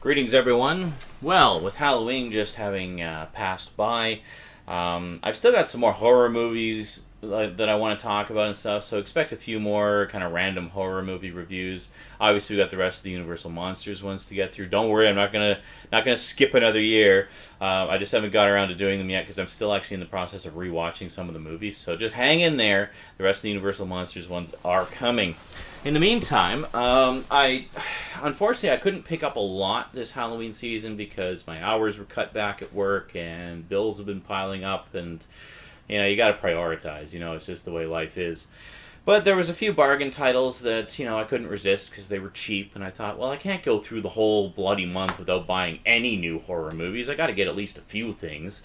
Greetings, everyone. Well, with Halloween just having passed by, I've still got some more horror movies that I want to talk about and stuff, so expect a few more kind of random horror movie reviews. Obviously, we got the rest of the Universal Monsters ones to get through. Don't worry, I'm not gonna skip another year. I just haven't got around to doing them yet because I'm still actually in the process of rewatching some of the movies. So just hang in there. The rest of the Universal Monsters ones are coming. In the meantime, unfortunately I couldn't pick up a lot this Halloween season because my hours were cut back at work and bills have been piling up, and you got to prioritize. It's just the way life is. But there was a few bargain titles that I couldn't resist because they were cheap, and I thought, well, I can't go through the whole bloody month without buying any new horror movies. I got to get at least a few things.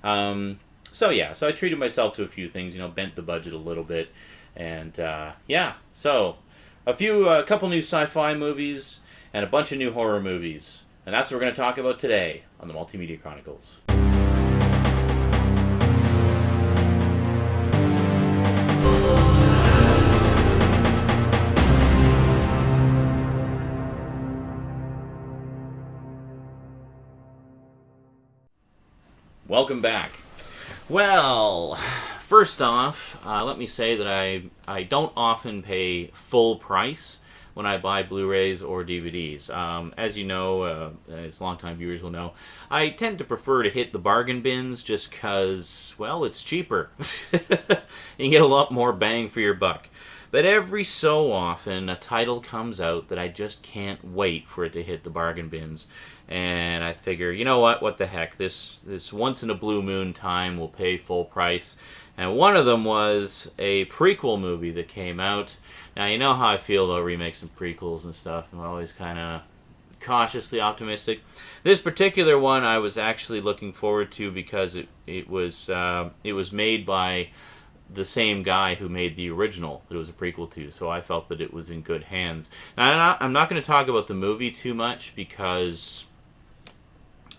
So I treated myself to a few things. Bent the budget a little bit, and so. A couple new sci-fi movies, and a bunch of new horror movies. And that's what we're going to talk about today on the Multimedia Chronicles. Welcome back. Well, first off, let me say that I don't often pay full price when I buy Blu-rays or DVDs. As you know, as longtime viewers will know, I tend to prefer to hit the bargain bins just because, well, it's cheaper. You can get a lot more bang for your buck. But every so often, a title comes out that I just can't wait for it to hit the bargain bins. And I figure, you know what the heck, this once in a blue moon time will pay full price. And one of them was a prequel movie that came out. Now, you know how I feel about remakes and prequels and stuff. I'm always kind of cautiously optimistic. This particular one I was actually looking forward to because it was made by the same guy who made the original that it was a prequel to, so I felt that it was in good hands. Now, I'm not going to talk about the movie too much because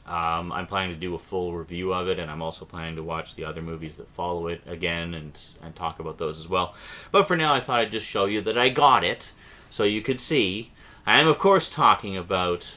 I'm planning to do a full review of it, and I'm also planning to watch the other movies that follow it again and talk about those as well. But for now, I thought I'd just show you that I got it, so you could see. I am, of course, talking about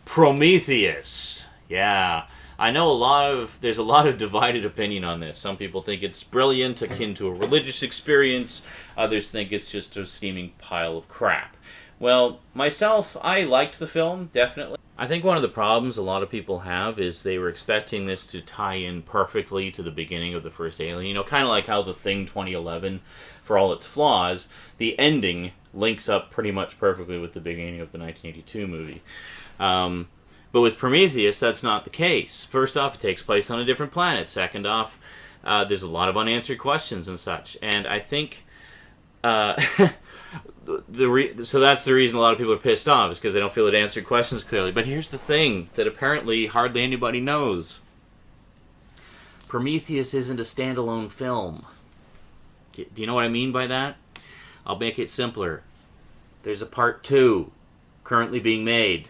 Prometheus. Yeah. I know there's a lot of divided opinion on this. Some people think it's brilliant, akin to a religious experience. Others think it's just a steaming pile of crap. Well, myself, I liked the film, definitely. I think one of the problems a lot of people have is they were expecting this to tie in perfectly to the beginning of the first Alien. Kind of like how The Thing 2011, for all its flaws, the ending links up pretty much perfectly with the beginning of the 1982 movie. But with Prometheus, that's not the case. First off, it takes place on a different planet. Second off, there's a lot of unanswered questions and such. And I think so that's the reason a lot of people are pissed off, is because they don't feel it answered questions clearly. But here's the thing that apparently hardly anybody knows. Prometheus isn't a standalone film. Do you know what I mean by that? I'll make it simpler. There's a part 2 currently being made.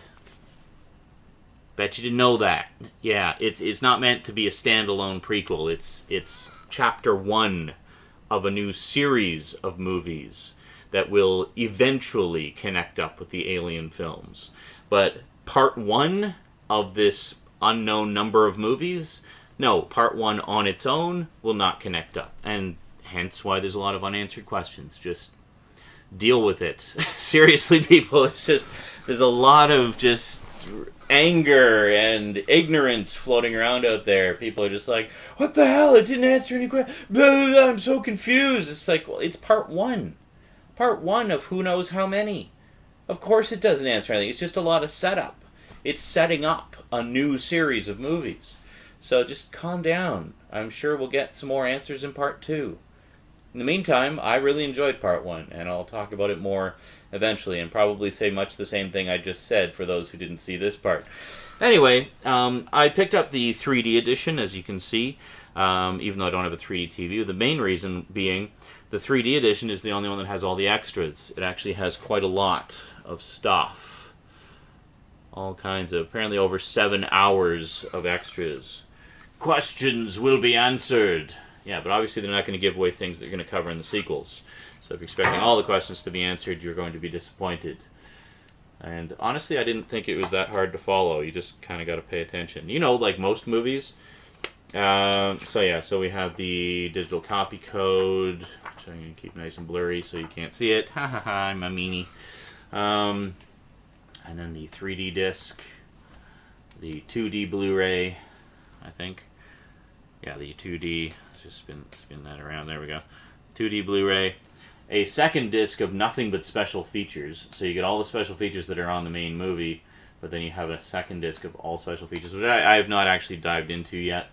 Bet you didn't know that. Yeah, it's not meant to be a standalone prequel. It's chapter 1 of a new series of movies that will eventually connect up with the Alien films. But part 1 of this unknown number of movies, no, part 1 on its own will not connect up. And hence why there's a lot of unanswered questions. Just deal with it. Seriously, people, there's a lot of just anger and ignorance floating around out there. People are just like, what the hell? It didn't answer any questions. I'm so confused. It's like, well, it's part 1. Part 1 of who knows how many. Of course it doesn't answer anything. It's just a lot of setup. It's setting up a new series of movies. So just calm down. I'm sure we'll get some more answers in part 2. In the meantime, I really enjoyed part 1, and I'll talk about it more eventually, and probably say much the same thing I just said for those who didn't see this part. Anyway, I picked up the 3D edition, as you can see, even though I don't have a 3D TV. The main reason being the 3D edition is the only one that has all the extras. It actually has quite a lot of stuff. All kinds of, apparently over 7 hours of extras. Questions will be answered. Yeah, but obviously they're not going to give away things they're going to cover in the sequels. So if you're expecting all the questions to be answered, you're going to be disappointed. And honestly, I didn't think it was that hard to follow. You just kind of got to pay attention. You know, like most movies. So yeah, so we have the digital copy code, which I'm going to keep nice and blurry so you can't see it. Ha ha ha, I'm a meanie. And then the 3D disc, the 2D Blu-ray, I think. Yeah, the 2D. Let's just spin that around. There we go. 2D Blu-ray. A second disc of nothing but special features. So you get all the special features that are on the main movie, but then you have a second disc of all special features, which I have not actually dived into yet.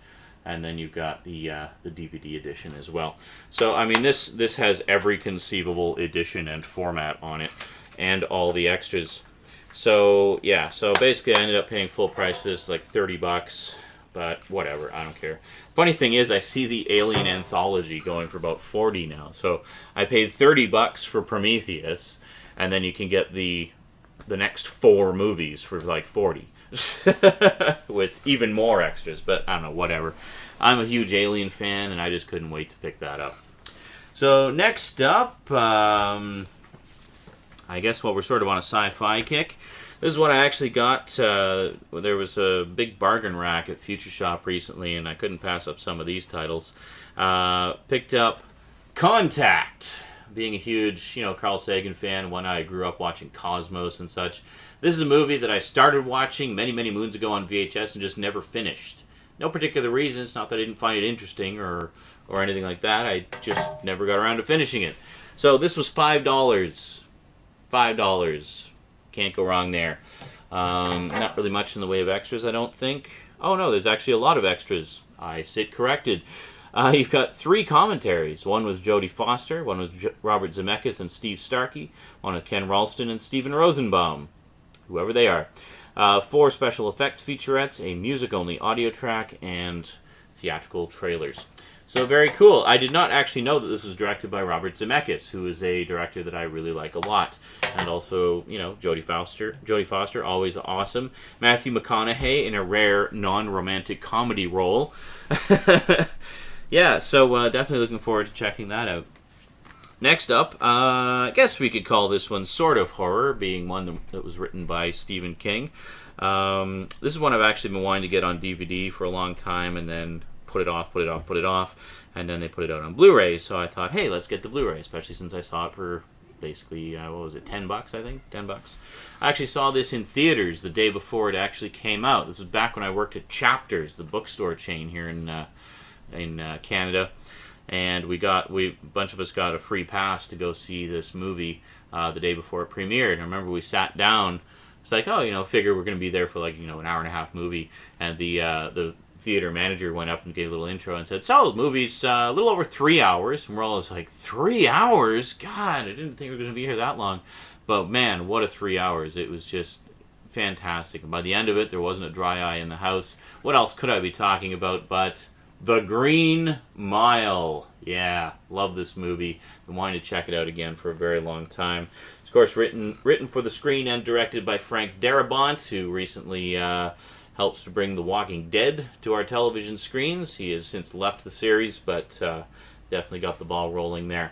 And then you've got the DVD edition as well. So, I mean, this has every conceivable edition and format on it, and all the extras. So, yeah, so basically I ended up paying full price for this, like $30, but whatever, I don't care. Funny thing is, I see the Alien Anthology going for about $40 now. So, I paid $30 for Prometheus, and then you can get the next 4 movies for like $40. With even more extras, but I don't know, whatever. I'm a huge Alien fan, and I just couldn't wait to pick that up. So next up, I guess we're sort of on a sci-fi kick. This is what I actually got. There was a big bargain rack at Future Shop recently, and I couldn't pass up some of these titles. Picked up Contact. Being a huge, Carl Sagan fan, when I grew up watching Cosmos and such. This is a movie that I started watching many, many moons ago on VHS and just never finished. No particular reason. It's not that I didn't find it interesting or anything like that. I just never got around to finishing it. So this was $5. $5. Can't go wrong there. Not really much in the way of extras, I don't think. Oh no, there's actually a lot of extras. I sit corrected. You've got 3 commentaries. One with Jodie Foster, one with Robert Zemeckis and Steve Starkey, one with Ken Ralston and Steven Rosenbaum, whoever they are. 4 special effects featurettes, a music-only audio track, and theatrical trailers. So very cool. I did not actually know that this was directed by Robert Zemeckis, who is a director that I really like a lot. And also, Jodie Foster, always awesome. Matthew McConaughey in a rare non-romantic comedy role. Yeah, so definitely looking forward to checking that out. Next up, I guess we could call this one sort of horror, being one that was written by Stephen King. This is one I've actually been wanting to get on DVD for a long time, and then put it off, and then they put it out on Blu-ray, so I thought, hey, let's get the Blu-ray, especially since I saw it for basically, $10, I think? $10. I actually saw this in theaters the day before it actually came out. This was back when I worked at Chapters, the bookstore chain here in Canada, and a bunch of us got a free pass to go see this movie the day before it premiered. And I remember we sat down. It's like, figure we're going to be there for an hour and a half movie, and the theater manager went up and gave a little intro and said, so the movie's a little over 3 hours, and we're all just like, 3 hours? God, I didn't think we were going to be here that long. But man, what a 3 hours. It was just fantastic. And by the end of it, there wasn't a dry eye in the house. What else could I be talking about but The Green Mile? Yeah, love this movie. Been wanting to check it out again for a very long time. It's, of course, written for the screen and directed by Frank Darabont, who recently helps to bring The Walking Dead to our television screens. He has since left the series, but definitely got the ball rolling there.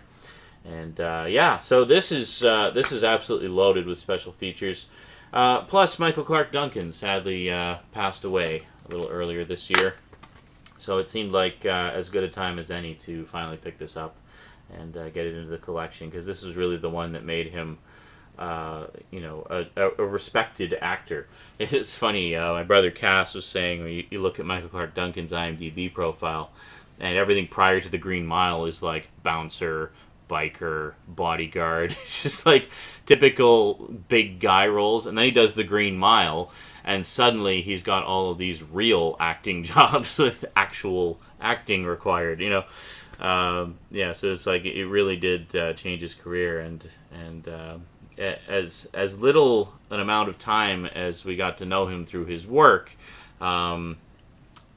And yeah, so this is absolutely loaded with special features. Plus, Michael Clarke Duncan sadly passed away a little earlier this year. So it seemed like as good a time as any to finally pick this up and get it into the collection, because this is really the one that made him, a respected actor. It's funny, my brother Cass was saying, when you look at Michael Clarke Duncan's IMDb profile, and everything prior to The Green Mile is like bouncer, biker, bodyguard. It's just like typical big guy roles, and then he does The Green Mile, and suddenly he's got all of these real acting jobs with actual acting required, yeah, so it's like it really did change his career, and as little an amount of time as we got to know him through his work, I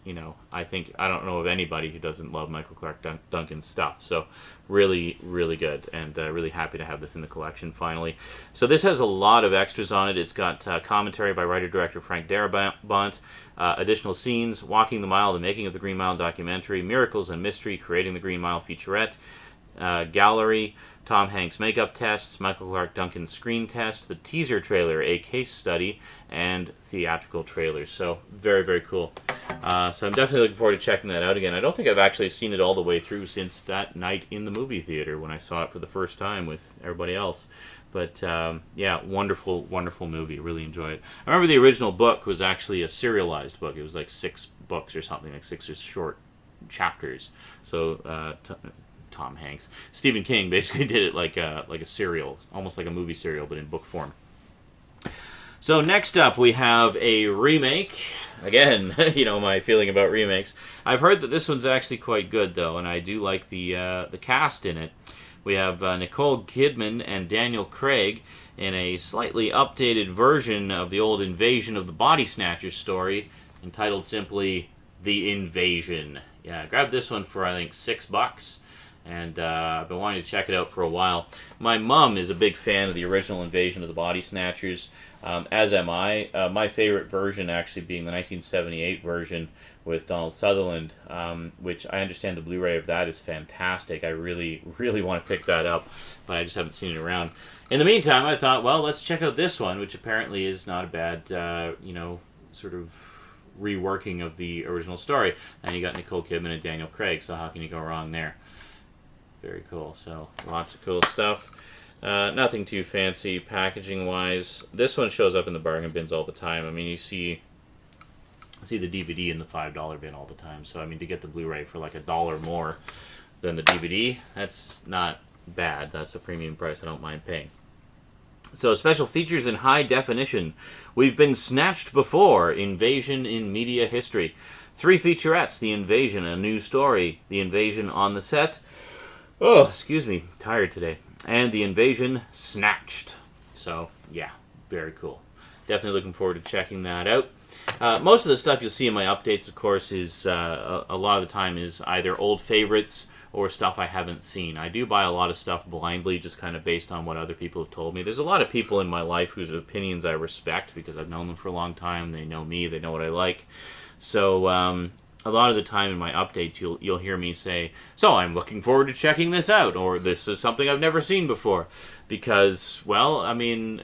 don't know of anybody who doesn't love Michael Clarke Duncan's stuff. So really, really good, and really happy to have this in the collection finally. So this has a lot of extras on it. It's got commentary by writer-director Frank Darabont, additional scenes, Walking the Mile, the making of the Green Mile documentary, Miracles and Mystery, creating the Green Mile featurette, gallery, Tom Hanks makeup tests, Michael Clark Duncan's screen test, the teaser trailer, a case study, and theatrical trailers. So very, very cool. So I'm definitely looking forward to checking that out again. I don't think I've actually seen it all the way through since that night in the movie theater when I saw it for the first time with everybody else. But yeah, wonderful, wonderful movie. Really enjoy it. I remember the original book was actually a serialized book. It was like 6 books or something, like 6 short chapters. So Tom Hanks, Stephen King basically did it like a serial, almost like a movie serial, but in book form. So next up, we have a remake. Again, you know my feeling about remakes. I've heard that this one's actually quite good, though, and I do like the cast in it. We have Nicole Kidman and Daniel Craig in a slightly updated version of the old Invasion of the Body Snatchers story, entitled simply The Invasion. Yeah, grab this one for, I think, $6. And I've been wanting to check it out for a while. My mom is a big fan of the original Invasion of the Body Snatchers, as am I. My favorite version actually being the 1978 version with Donald Sutherland, which I understand the Blu-ray of that is fantastic. I really, really want to pick that up, but I just haven't seen it around. In the meantime, I thought, well, let's check out this one, which apparently is not a bad, you know, sort of reworking of the original story. And you got Nicole Kidman and Daniel Craig, so how can you go wrong there? Very cool. So lots of cool stuff. Nothing too fancy packaging wise. This one shows up in the bargain bins all the time. I mean, you see the DVD in the $5 bin all the time. So I mean, to get the Blu-ray for like $1 more than the DVD, that's not bad. That's a premium price I don't mind paying. So special features in high definition. We've been snatched before. Invasion in media history. 3 featurettes. The Invasion, a new story. The Invasion on the set. Oh, excuse me, tired today. And The Invasion Snatched. So, yeah, very cool. Definitely looking forward to checking that out. Most of the stuff you'll see in my updates, of course, is a lot of the time is either old favorites or stuff I haven't seen. I do buy a lot of stuff blindly, just kind of based on what other people have told me. There's a lot of people in my life whose opinions I respect because I've known them for a long time. They know me. They know what I like. So, a lot of the time in my updates, you'll hear me say, so I'm looking forward to checking this out, or this is something I've never seen before. Because, well, I mean,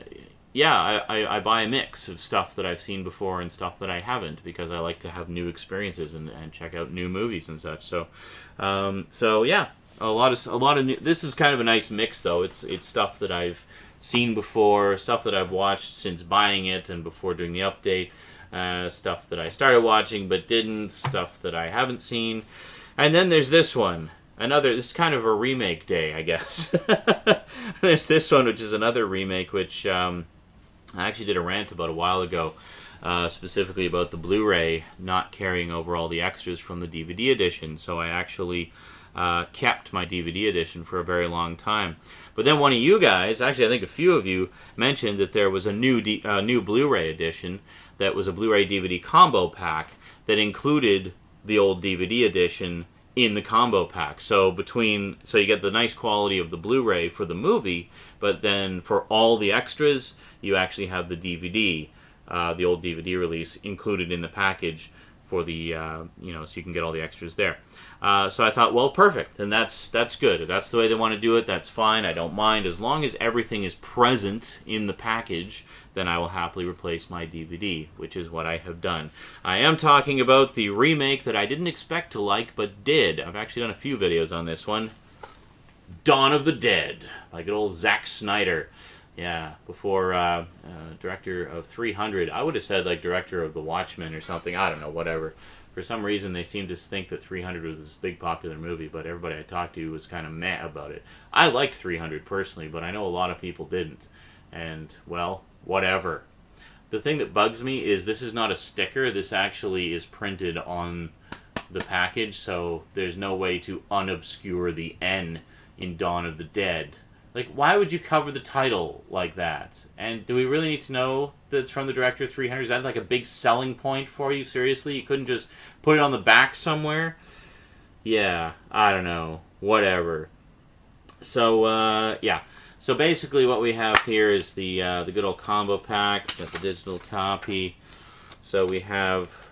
yeah, I buy a mix of stuff that I've seen before and stuff that I haven't, because I like to have new experiences and check out new movies and such. So yeah, a lot of new, this is kind of a nice mix, though. It's stuff that I've seen before, stuff that I've watched since buying it and before doing the update. Stuff that I started watching but didn't, stuff that I haven't seen. And then there's this one. This is kind of a remake day, I guess. There's this one, which is another remake, which I actually did a rant about a while ago, specifically about the Blu-ray not carrying over all the extras from the DVD edition. So I actually kept my DVD edition for a very long time. But then one of you guys, actually I think a few of you, mentioned that there was a new Blu-ray edition that was a Blu-ray DVD combo pack that included the old DVD edition in the combo pack. So you get the nice quality of the Blu-ray for the movie, but then for all the extras, you actually have the DVD, the old DVD release included in the package for the so you can get all the extras there. So I thought, well, perfect, and that's good. If that's the way they want to do it, that's fine. I don't mind as long as everything is present in the package. Then I will happily replace my DVD, which is what I have done. I am talking about the remake that I didn't expect to like, but did. I've actually done a few videos on this one. Dawn of the Dead, by good old Zack Snyder. Yeah, before director of 300. I would have said like director of The Watchmen or something. I don't know, whatever. For some reason, they seem to think that 300 was this big popular movie, but everybody I talked to was kind of meh about it. I liked 300 personally, but I know a lot of people didn't. And, well, whatever. The thing that bugs me is this is not a sticker. This actually is printed on the package, so there's no way to unobscure the N in Dawn of the Dead. Like, why would you cover the title like that? And do we really need to know that it's from the director of 300? Is that like a big selling point for you? Seriously? You couldn't just put it on the back somewhere? Yeah, I don't know. Whatever. So, yeah. So basically what we have here is the good old combo pack. Got the digital copy. So we have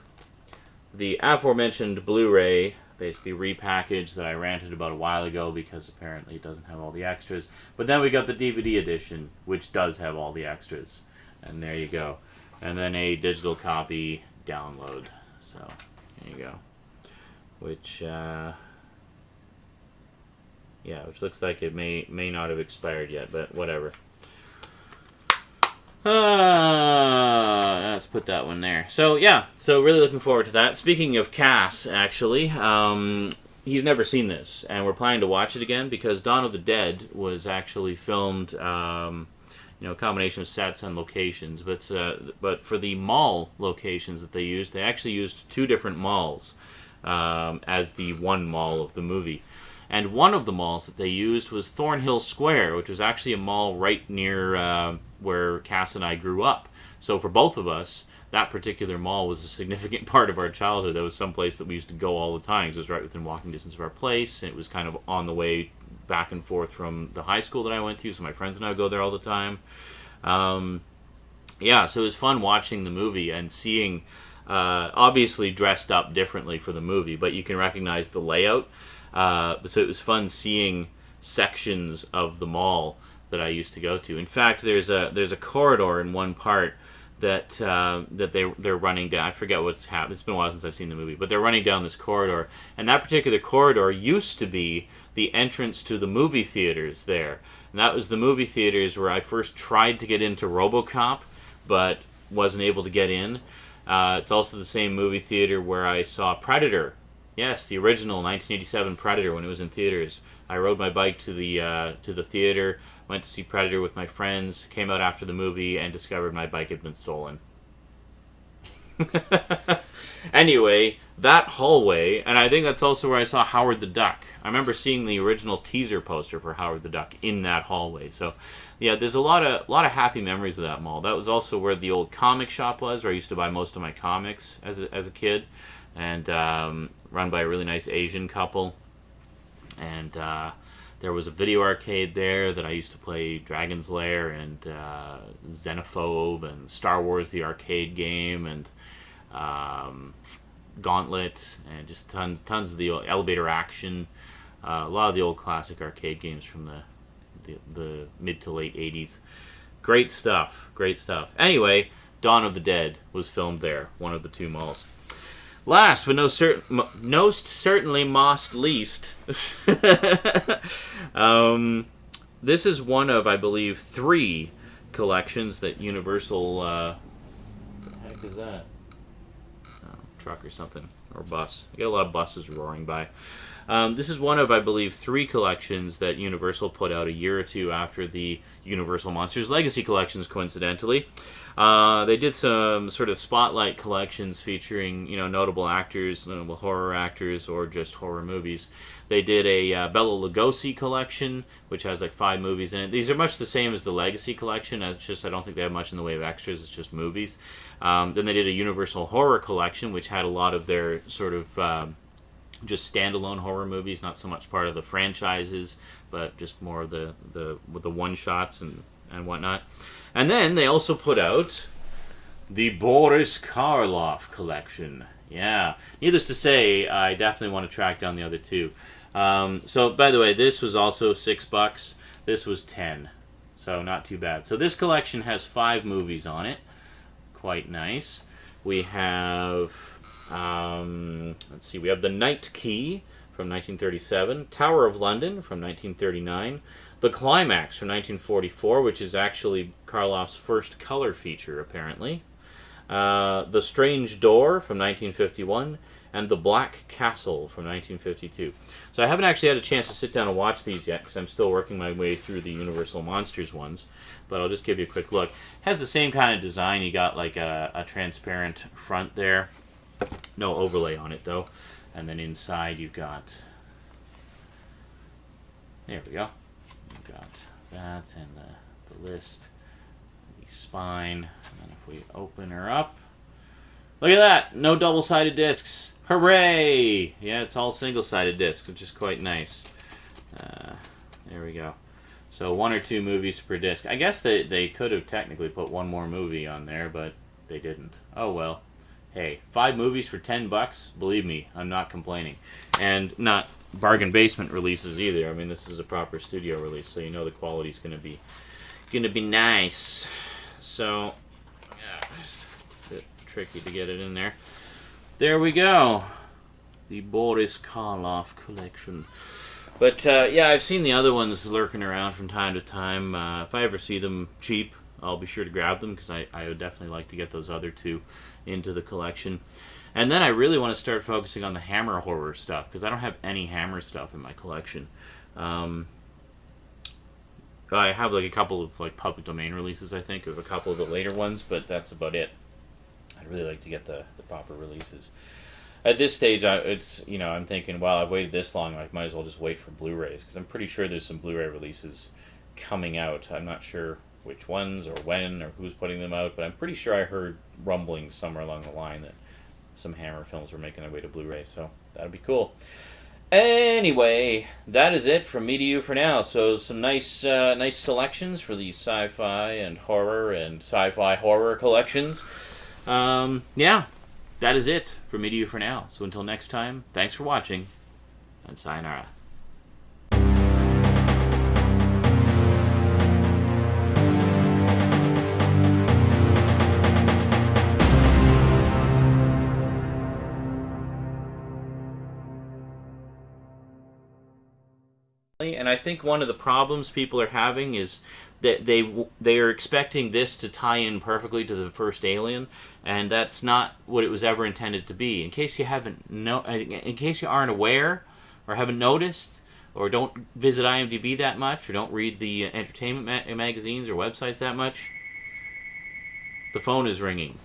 the aforementioned Blu-ray basically repackaged that I ranted about a while ago because apparently it doesn't have all the extras. But then we got the DVD edition, which does have all the extras. And there you go. And then a digital copy download. So, there you go. Which, which looks like it may not have expired yet, but whatever. Let's put that one there. So, yeah. So, really looking forward to that. Speaking of Cass, actually, he's never seen this. And we're planning to watch it again because Dawn of the Dead was actually filmed, a combination of sets and locations. But for the mall locations that they actually used 2 different malls as the one mall of the movie. And one of the malls that they used was Thornhill Square, which was actually a mall right near where Cass and I grew up. So for both of us, that particular mall was a significant part of our childhood. That was someplace that we used to go all the time. It was right within walking distance of our place. And it was kind of on the way back and forth from the high school that I went to, so my friends and I would go there all the time. So it was fun watching the movie and seeing, obviously dressed up differently for the movie, but you can recognize the layout. So it was fun seeing sections of the mall that I used to go to. In fact, there's a corridor in one part that they're running down. I forget what's happened. It's been a while since I've seen the movie, but they're running down this corridor, and that particular corridor used to be the entrance to the movie theaters there. And that was the movie theaters where I first tried to get into RoboCop, but wasn't able to get in. It's also the same movie theater where I saw Predator. Yes, the original 1987 Predator when it was in theaters. I rode my bike to the theater, went to see Predator with my friends, came out after the movie, and discovered my bike had been stolen. Anyway, that hallway, and I think that's also where I saw Howard the Duck. I remember seeing the original teaser poster for Howard the Duck in that hallway. So, yeah, there's a lot of happy memories of that mall. That was also where the old comic shop was, where I used to buy most of my comics as a kid, and run by a really nice Asian couple. And there was a video arcade there that I used to play Dragon's Lair and Xenophobe and Star Wars the arcade game and Gauntlet and just tons of the old Elevator Action, a lot of the old classic arcade games from the mid to late 80s. Great stuff. Anyway, Dawn of the Dead was filmed there, one of the 2 malls. Last but most certainly most least, this is one of, I believe, 3 collections that Universal, what the heck is that? Oh, truck or something, or bus. I get a lot of buses roaring by. This is one of, I believe, 3 collections that Universal put out a year or 2 after the Universal Monsters Legacy collections, coincidentally. They did some sort of spotlight collections featuring, notable actors, notable horror actors, or just horror movies. They did a Bela Lugosi collection, which has like 5 movies in it. These are much the same as the Legacy collection. It's just I don't think they have much in the way of extras. It's just movies. Then they did a Universal Horror collection, which had a lot of their sort of just standalone horror movies, not so much part of the franchises, but just more of the one-shots and whatnot. And then they also put out the Boris Karloff collection. Yeah. Needless to say, I definitely want to track down the other 2. So, by the way, this was also $6. This was 10. So, not too bad. So, this collection has 5 movies on it. Quite nice. We have, let's see, we have The Night Key from 1937, Tower of London from 1939, The Climax from 1944, which is actually Karloff's first color feature, apparently. The Strange Door from 1951, and The Black Castle from 1952. So I haven't actually had a chance to sit down and watch these yet, because I'm still working my way through the Universal Monsters ones, but I'll just give you a quick look. It has the same kind of design. You got like a transparent front there. No overlay on it, though. And then inside you've got... There we go. You've got that and the list, the spine, and then if we open her up, look at that! No double-sided discs. Hooray! Yeah, it's all single-sided discs, which is quite nice. There we go. So 1 or 2 movies per disc. I guess they could have technically put 1 more movie on there, but they didn't. Oh well. Hey, 5 movies for $10. Believe me, I'm not complaining, and not bargain basement releases either. I mean, this is a proper studio release, so you know the quality's gonna be nice. So, yeah, just a bit tricky to get it in there. There we go. The Boris Karloff collection. But, yeah, I've seen the other ones lurking around from time to time. If I ever see them cheap, I'll be sure to grab them, because I would definitely like to get those other 2 into the collection. And then I really want to start focusing on the Hammer horror stuff, because I don't have any Hammer stuff in my collection. I have like a couple of like public domain releases, I think, of a couple of the later ones, but that's about it. I'd really like to get the proper releases. At this stage, I'm thinking, well, I've waited this long, I might as well just wait for Blu-rays, because I'm pretty sure there's some Blu-ray releases coming out. I'm not sure which ones or when or who's putting them out, but I'm pretty sure I heard rumblings somewhere along the line that some Hammer films were making their way to Blu-ray, so that'd be cool. Anyway, that is it from me to you for now. So some nice selections for the sci-fi and sci-fi horror collections. Yeah, that is it from me to you for now. So until next time, thanks for watching, and sayonara. And I think one of the problems people are having is that they are expecting this to tie in perfectly to the first Alien, and that's not what it was ever intended to be. In case you aren't aware, or haven't noticed, or don't visit IMDb that much, or don't read the entertainment magazines or websites that much, the phone is ringing.